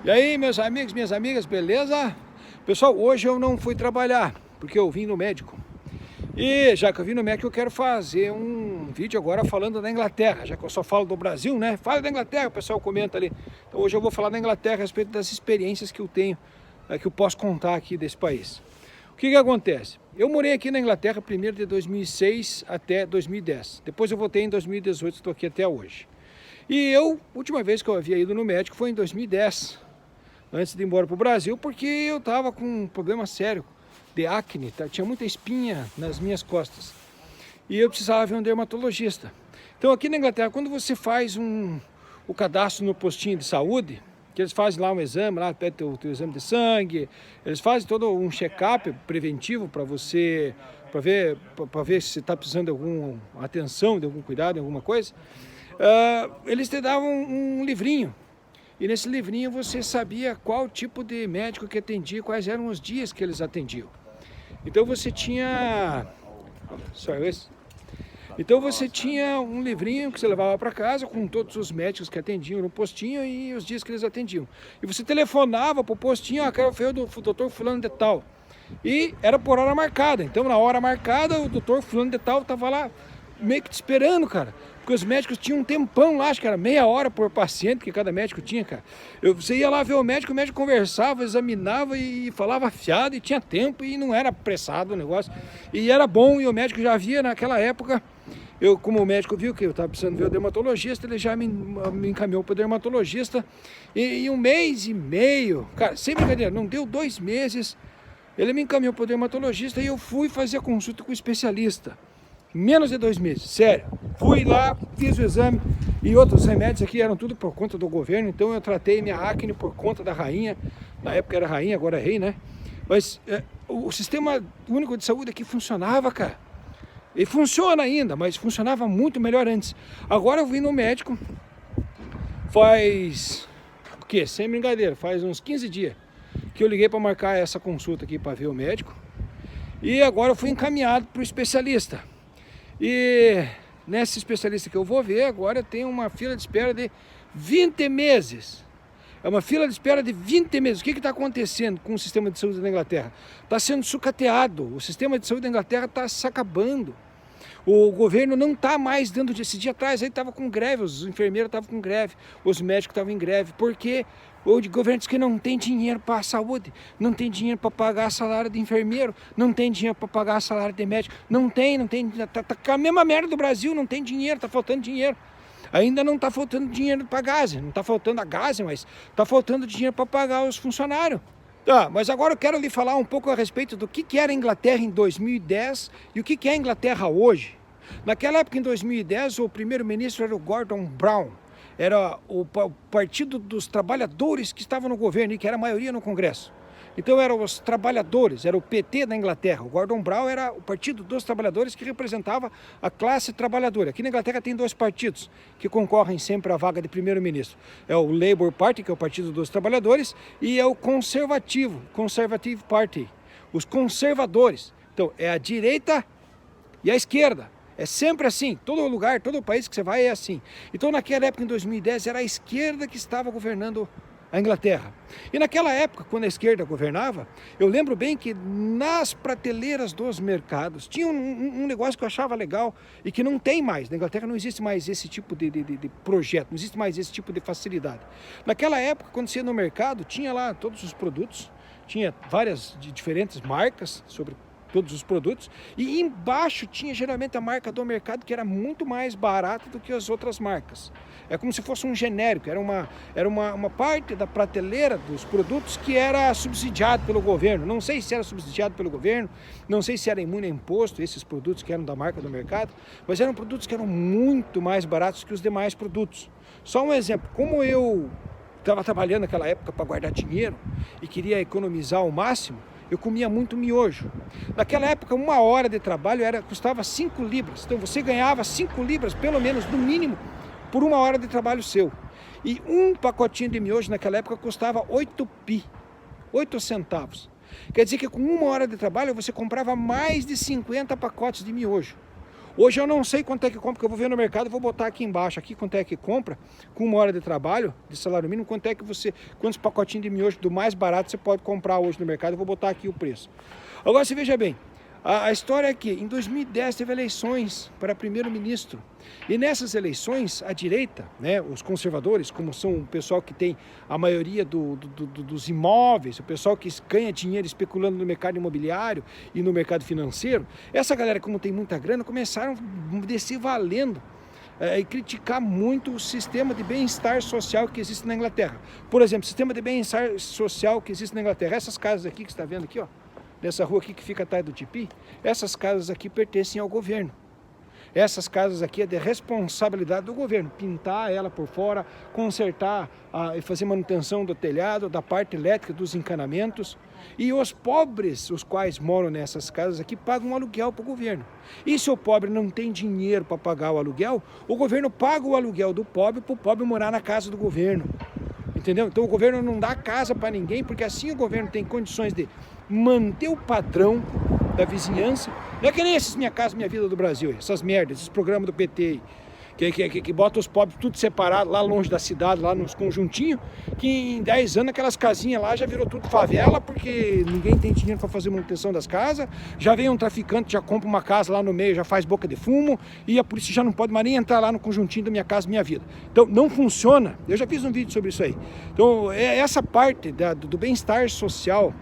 E aí, meus amigos, minhas amigas, beleza? Pessoal, hoje eu não fui trabalhar, porque eu vim no médico. E já que eu vim no médico, eu quero fazer um vídeo agora falando da Inglaterra, já que eu só falo do Brasil, né? Fala da Inglaterra, o pessoal comenta ali. Então hoje eu vou falar da Inglaterra a respeito das experiências que eu tenho, que eu posso contar aqui desse país. O que acontece? Eu morei aqui na Inglaterra primeiro de 2006 até 2010. Depois eu voltei em 2018, estou aqui até hoje. E a última vez que eu havia ido no médico foi em 2010. Antes de ir embora para o Brasil, porque eu estava com um problema sério de acne, tinha muita espinha nas minhas costas e eu precisava ver um dermatologista. Então aqui na Inglaterra, quando você faz o cadastro no postinho de saúde, que eles fazem lá um exame, lá pede teu exame de sangue, eles fazem todo um check-up preventivo para você, para ver se está precisando de alguma atenção, de algum cuidado, de alguma coisa, eles te davam um livrinho. E nesse livrinho você sabia qual tipo de médico que atendia, quais eram os dias que eles atendiam. Então você tinha... Então você tinha um livrinho que você levava para casa com todos os médicos que atendiam no postinho e os dias que eles atendiam. E você telefonava para o postinho, quero ver o doutor fulano de tal. E era por hora marcada. Então na hora marcada o doutor fulano de tal estava lá meio que te esperando, cara. Porque os médicos tinham um tempão lá, acho que era meia hora por paciente que cada médico tinha, cara. Você ia lá ver o médico conversava, examinava e falava afiado e tinha tempo e não era apressado o negócio. E era bom e o médico já via naquela época, como o médico viu que eu estava precisando ver o dermatologista, ele já me encaminhou para o dermatologista. E um mês e meio, cara, sem brincadeira, não deu 2 meses, ele me encaminhou para o dermatologista e eu fui fazer a consulta com o especialista. Menos de 2 meses, sério. Fui lá, fiz o exame e outros remédios aqui eram tudo por conta do governo, então eu tratei minha acne por conta da rainha. Na época era rainha, agora é rei, né? Mas o sistema único de saúde aqui funcionava, cara. E funciona ainda, mas funcionava muito melhor antes. Agora eu vim no médico, faz, o quê? Sem brincadeira, faz uns 15 dias que eu liguei para marcar essa consulta aqui para ver o médico. E agora eu fui encaminhado para o especialista. E nesse especialista que eu vou ver, agora tem uma fila de espera de 20 meses. É uma fila de espera de 20 meses. O que está acontecendo com o sistema de saúde da Inglaterra? Está sendo sucateado. O sistema de saúde da Inglaterra está se acabando. O governo não está mais dando... Esse dia atrás aí estava com greve, os enfermeiros estavam com greve, os médicos estavam em greve, porque o governo diz que não tem dinheiro para a saúde, não tem dinheiro para pagar salário de enfermeiro, não tem dinheiro para pagar salário de médico, não tem, tá a mesma merda do Brasil, não tem dinheiro, está faltando dinheiro. Ainda não está faltando dinheiro para gás, não está faltando a gás, mas está faltando dinheiro para pagar os funcionários. Tá, mas agora eu quero lhe falar um pouco a respeito do que era a Inglaterra em 2010 e o que é a Inglaterra hoje. Naquela época, em 2010, o primeiro-ministro era o Gordon Brown. Era o Partido dos Trabalhadores que estava no governo e que era a maioria no Congresso. Então eram os trabalhadores, era o PT da Inglaterra. O Gordon Brown era o Partido dos Trabalhadores que representava a classe trabalhadora. Aqui na Inglaterra tem 2 partidos que concorrem sempre à vaga de primeiro-ministro. É o Labour Party, que é o Partido dos Trabalhadores, e é o Conservative Party, os conservadores. Então é a direita e a esquerda. É sempre assim, todo lugar, todo país que você vai é assim. Então naquela época, em 2010, era a esquerda que estava governando a Inglaterra. E naquela época, quando a esquerda governava, eu lembro bem que nas prateleiras dos mercados tinha um negócio que eu achava legal e que não tem mais. Na Inglaterra não existe mais esse tipo de projeto, não existe mais esse tipo de facilidade. Naquela época, quando você ia no mercado, tinha lá todos os produtos, tinha várias diferentes marcas sobre todos os produtos, e embaixo tinha geralmente a marca do mercado que era muito mais barata do que as outras marcas. É como se fosse um genérico, era uma parte da prateleira dos produtos que era subsidiado pelo governo. Não sei se era subsidiado pelo governo, não sei se era imune a imposto, esses produtos que eram da marca do mercado, mas eram produtos que eram muito mais baratos que os demais produtos. Só um exemplo, como eu estava trabalhando naquela época para guardar dinheiro e queria economizar ao máximo, eu comia muito miojo. Naquela época, 1 hora de trabalho custava 5 libras. Então você ganhava 5 libras, pelo menos, no mínimo, por 1 hora de trabalho seu. E um pacotinho de miojo naquela época custava 8 centavos. Quer dizer que com 1 hora de trabalho você comprava mais de 50 pacotes de miojo. Hoje eu não sei quanto é que compra, porque eu vou ver no mercado, vou botar aqui embaixo, aqui quanto é que compra, com 1 hora de trabalho, de salário mínimo, quanto é que quantos pacotinhos de miojo do mais barato você pode comprar hoje no mercado, eu vou botar aqui o preço. Agora você veja bem, a história é que em 2010 teve eleições para primeiro-ministro, e nessas eleições a direita, né, os conservadores, como são o pessoal que tem a maioria dos imóveis, o pessoal que ganha dinheiro especulando no mercado imobiliário e no mercado financeiro, essa galera, como tem muita grana, começaram a descer valendo e criticar muito o sistema de bem-estar social que existe na Inglaterra. Por exemplo, o sistema de bem-estar social que existe na Inglaterra, essas casas aqui que você está vendo aqui, ó, nessa rua aqui que fica atrás do Tipi, essas casas aqui pertencem ao governo. Essas casas aqui é de responsabilidade do governo, pintar ela por fora, consertar e fazer manutenção do telhado, da parte elétrica, dos encanamentos. E os pobres, os quais moram nessas casas aqui, pagam um aluguel para o governo. E se o pobre não tem dinheiro para pagar o aluguel, o governo paga o aluguel do pobre para o pobre morar na casa do governo. Entendeu? Então o governo não dá casa para ninguém, porque assim o governo tem condições de manter o padrão da vizinhança. Não é que nem esses Minha Casa Minha Vida do Brasil, essas merdas, esses programas do PT que botam os pobres tudo separado, lá longe da cidade, lá nos conjuntinhos, que em 10 anos aquelas casinhas lá já virou tudo favela, porque ninguém tem dinheiro para fazer manutenção das casas, já vem um traficante, já compra uma casa lá no meio, já faz boca de fumo, e a polícia já não pode mais nem entrar lá no conjuntinho da Minha Casa Minha Vida. Então não funciona, eu já fiz um vídeo sobre isso aí. Então essa parte do bem-estar social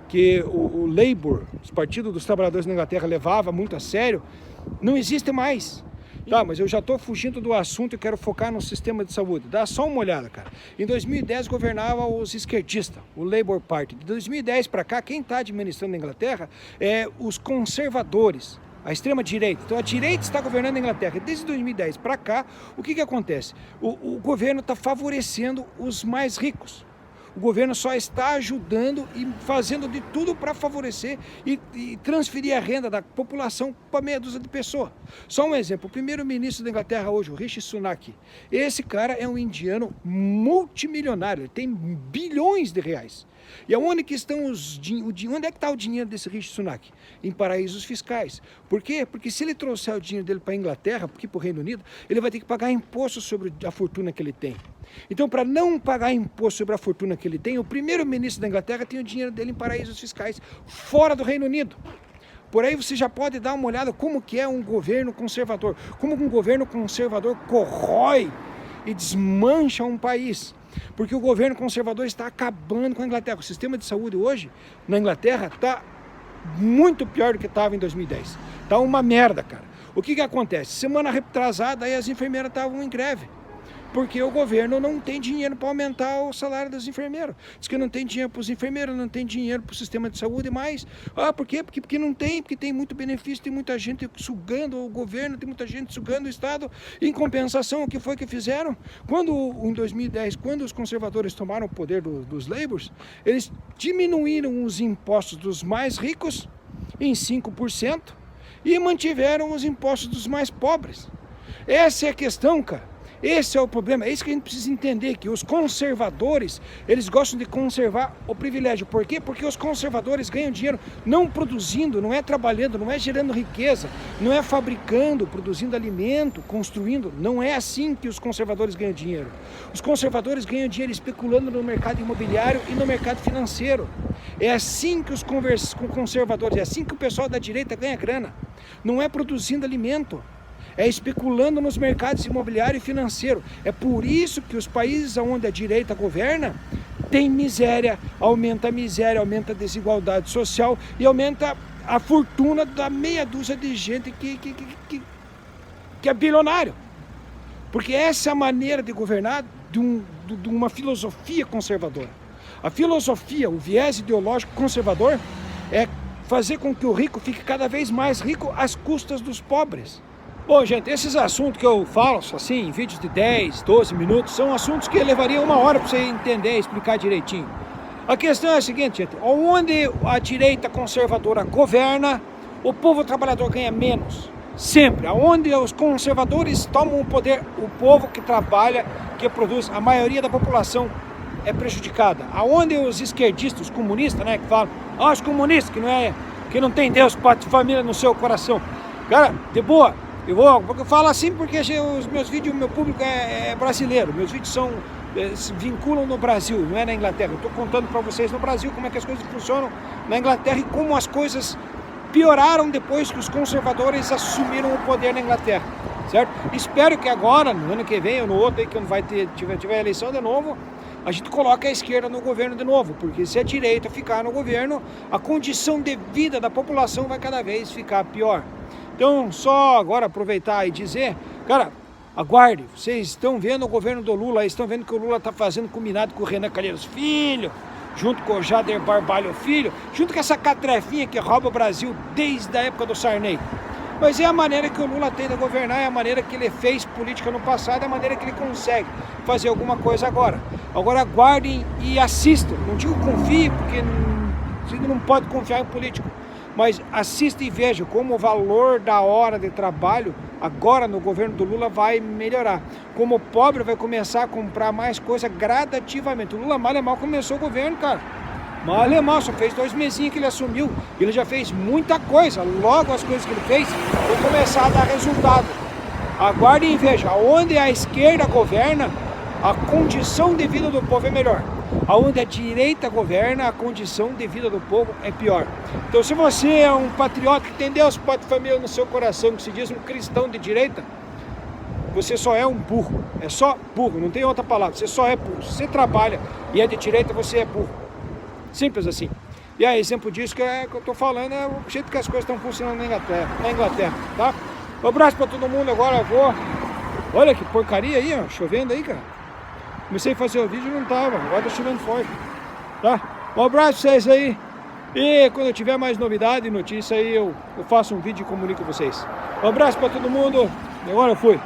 que o Labour, os partidos dos trabalhadores na Inglaterra, levava muito a sério, não existe mais. Tá, mas eu já estou fugindo do assunto e quero focar no sistema de saúde. Dá só uma olhada, cara. Em 2010 governava os esquerdistas, o Labour Party. De 2010 para cá, quem está administrando a Inglaterra é os conservadores, a extrema-direita. Então a direita está governando a Inglaterra. Desde 2010 para cá, o que acontece? O governo está favorecendo os mais ricos. O governo só está ajudando e fazendo de tudo para favorecer e transferir a renda da população para meia dúzia de pessoas. Só um exemplo, o primeiro-ministro da Inglaterra hoje, o Rishi Sunak, esse cara é um indiano multimilionário, ele tem bilhões de reais. E aonde que estão onde é que está o dinheiro desse Rishi Sunak? Em paraísos fiscais. Por quê? Porque se ele trouxer o dinheiro dele para a Inglaterra, aqui para o Reino Unido, ele vai ter que pagar imposto sobre a fortuna que ele tem. Então, para não pagar imposto sobre a fortuna que ele tem, o primeiro-ministro da Inglaterra tem o dinheiro dele em paraísos fiscais, fora do Reino Unido. Por aí você já pode dar uma olhada como que é um governo conservador, como um governo conservador corrói e desmancha um país. Porque o governo conservador está acabando com a Inglaterra. O sistema de saúde hoje, na Inglaterra, está muito pior do que estava em 2010. Está uma merda, cara. O que acontece? Semana retrasada, aí as enfermeiras estavam em greve. Porque o governo não tem dinheiro para aumentar o salário dos enfermeiros. Diz que não tem dinheiro para os enfermeiros, não tem dinheiro para o sistema de saúde mais. Por quê? Porque não tem, porque tem muito benefício, tem muita gente sugando o governo, tem muita gente sugando o Estado. Em compensação, o que foi que fizeram? Em 2010, quando os conservadores tomaram o poder dos Labours, eles diminuíram os impostos dos mais ricos em 5% e mantiveram os impostos dos mais pobres. Essa é a questão, cara. Esse é o problema, é isso que a gente precisa entender, que os conservadores, eles gostam de conservar o privilégio. Por quê? Porque os conservadores ganham dinheiro não produzindo, não é trabalhando, não é gerando riqueza, não é fabricando, produzindo alimento, construindo. Não é assim que os conservadores ganham dinheiro. Os conservadores ganham dinheiro especulando no mercado imobiliário e no mercado financeiro. É assim que os conservadores, é assim que o pessoal da direita ganha grana. Não é produzindo alimento. É especulando nos mercados imobiliário e financeiro. É por isso que os países onde a direita governa tem miséria, aumenta a desigualdade social e aumenta a fortuna da meia dúzia de gente que é bilionário. Porque essa é a maneira de governar de uma filosofia conservadora. A filosofia, o viés ideológico conservador é fazer com que o rico fique cada vez mais rico às custas dos pobres. Bom, gente, esses assuntos que eu falo, assim, em vídeos de 10, 12 minutos, são assuntos que levariam 1 hora para você entender e explicar direitinho. A questão é a seguinte, gente, onde a direita conservadora governa, o povo trabalhador ganha menos. Sempre. Onde os conservadores tomam o poder, o povo que trabalha, que produz, a maioria da população é prejudicada. Aonde os esquerdistas, os comunistas, né, que falam, os comunistas que não tem Deus, pátria e família no seu coração. Cara, de boa. Eu falo assim porque os meus vídeos, o meu público é brasileiro, meus vídeos se vinculam no Brasil, não é na Inglaterra. Eu estou contando para vocês no Brasil como é que as coisas funcionam na Inglaterra e como as coisas pioraram depois que os conservadores assumiram o poder na Inglaterra, certo? Espero que agora, no ano que vem ou no outro aí que não vai tiver eleição de novo, a gente coloca a esquerda no governo de novo, porque se a direita ficar no governo, a condição de vida da população vai cada vez ficar pior. Então, só agora aproveitar e dizer, cara, aguarde, vocês estão vendo o governo do Lula, estão vendo que o Lula está fazendo combinado com o Renan Calheiros Filho, junto com o Jader Barbalho Filho, junto com essa catrefinha que rouba o Brasil desde a época do Sarney. Mas é a maneira que o Lula tem de governar, é a maneira que ele fez política no passado, é a maneira que ele consegue fazer alguma coisa agora. Agora aguardem e assistam, não digo confie, porque você não pode confiar em político, mas assista e veja como o valor da hora de trabalho agora no governo do Lula vai melhorar. Como o pobre vai começar a comprar mais coisa gradativamente. O Lula mal e mal começou o governo, cara. Mal e mal, só fez 2 mesinhos que ele assumiu. Ele já fez muita coisa. Logo as coisas que ele fez vão começar a dar resultado. Aguardem e vejam, onde a esquerda governa, a condição de vida do povo é melhor. Onde a direita governa, a condição de vida do povo é pior. Então, se você é um patriota que tem Deus, Pai e família no seu coração, que se diz um cristão de direita, você só é um burro. É só burro, não tem outra palavra. Você só é burro. Se você trabalha e é de direita, você é burro. Simples assim. E aí, exemplo disso que eu estou falando é o jeito que as coisas estão funcionando na Inglaterra, tá? Um abraço para todo mundo, agora eu vou. Olha que porcaria aí, ó, chovendo aí, cara. Comecei a fazer o vídeo e não tava, agora tá chovendo forte, tá? Um abraço pra vocês aí. E quando eu tiver mais novidade e notícia aí, eu faço um vídeo e comunico com vocês. Um abraço para todo mundo, agora eu fui.